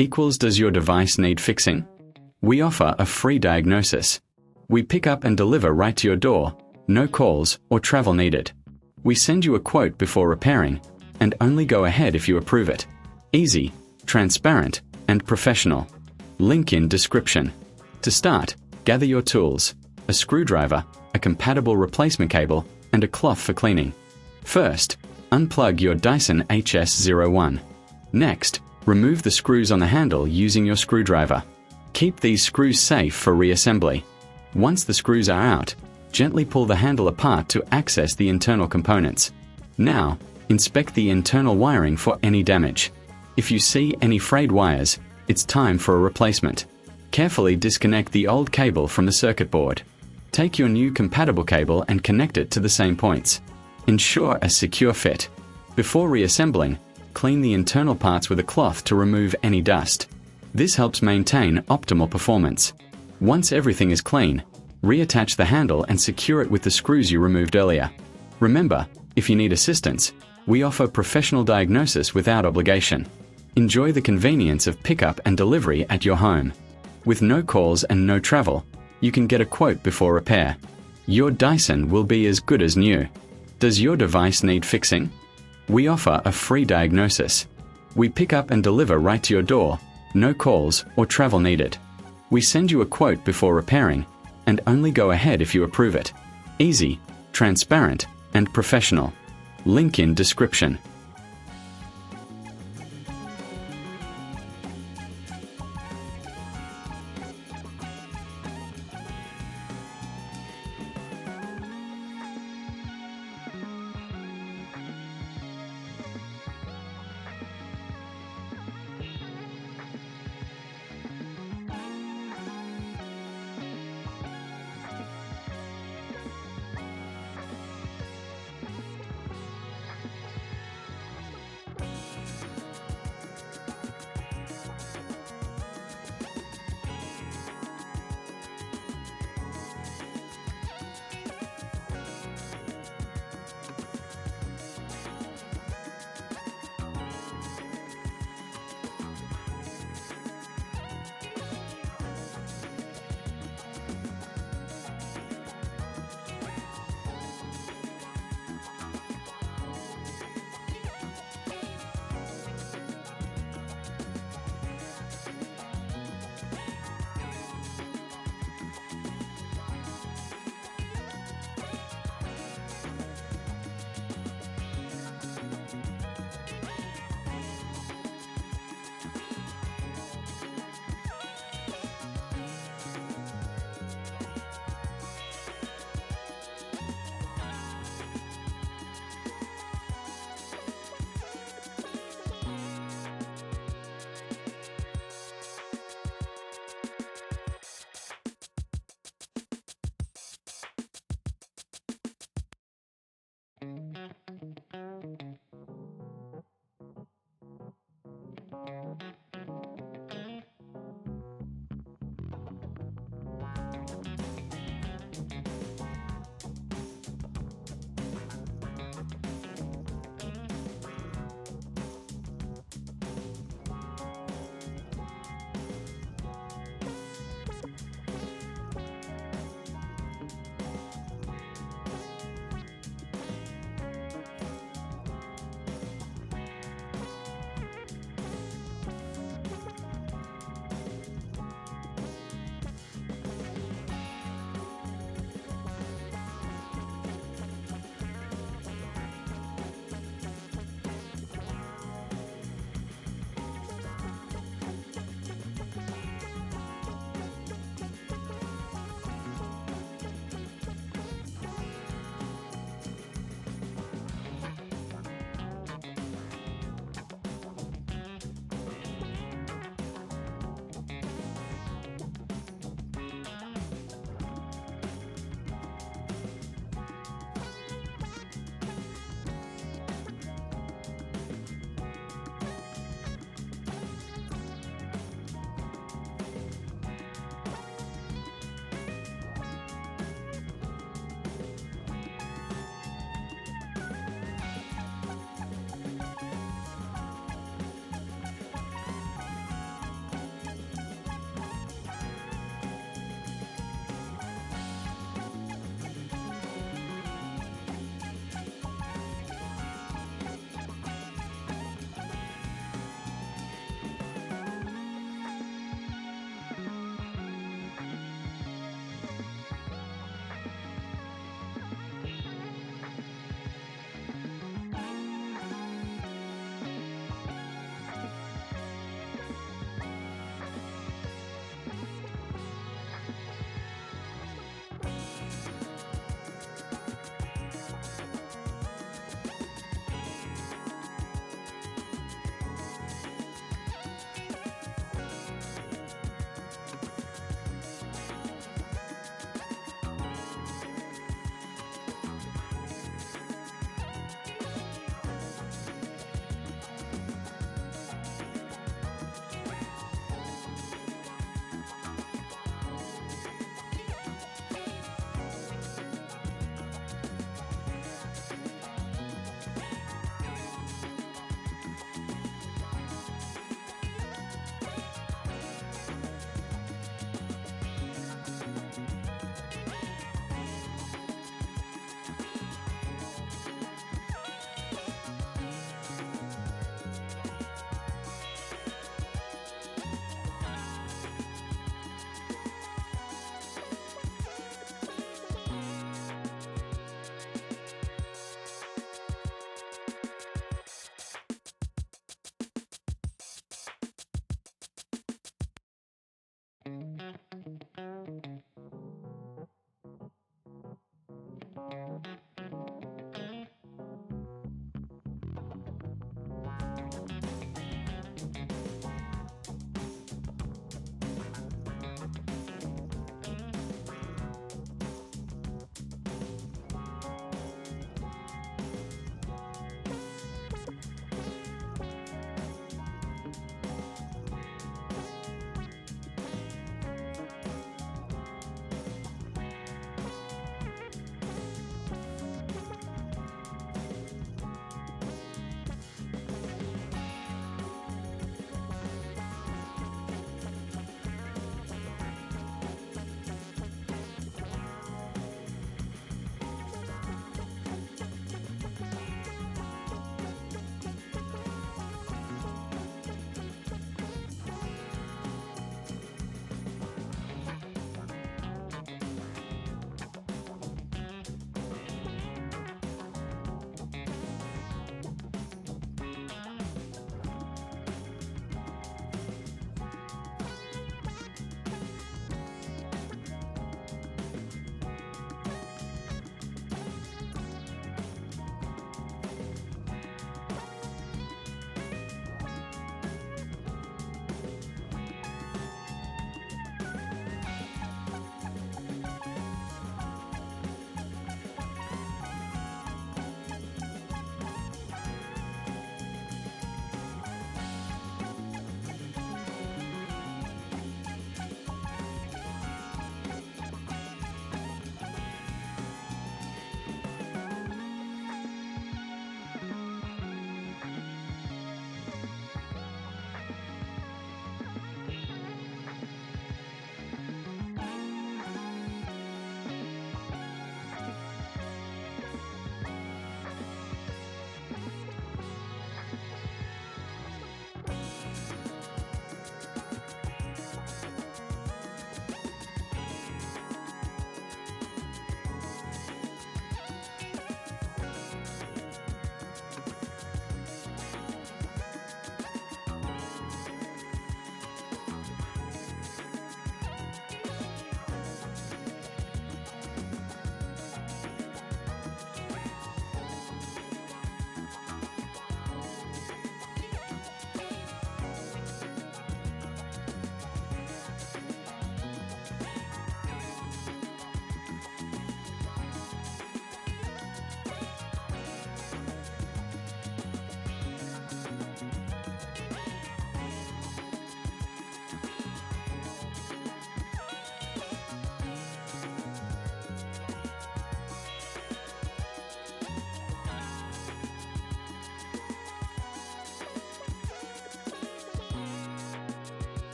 equals does your device need fixing? We offer a free diagnosis. We pick up and deliver right to your door, no calls or travel needed. We send you a quote before repairing, and only go ahead if you approve it. Easy, transparent, and professional. Link in description. To start, gather your tools, a screwdriver, a compatible replacement cable, and a cloth for cleaning. First, unplug your Dyson HS01. Next, remove the screws on the handle using your screwdriver. Keep these screws safe for reassembly. Once the screws are out, gently pull the handle apart to access the internal components. Now, inspect the internal wiring for any damage. If you see any frayed wires, it's time for a replacement. Carefully disconnect the old cable from the circuit board. Take your new compatible cable and connect it to the same points. Ensure a secure fit. Before reassembling, clean the internal parts with a cloth to remove any dust. This helps maintain optimal performance. Once everything is clean, reattach the handle and secure it with the screws you removed earlier. Remember, if you need assistance, we offer professional diagnosis without obligation. Enjoy the convenience of pickup and delivery at your home. With no calls and no travel, you can get a quote before repair. Your Dyson will be as good as new. Does your device need fixing? We offer a free diagnosis. We pick up and deliver right to your door, no calls or travel needed. We send you a quote before repairing, and only go ahead if you approve it. Easy, transparent, and professional. Link in description.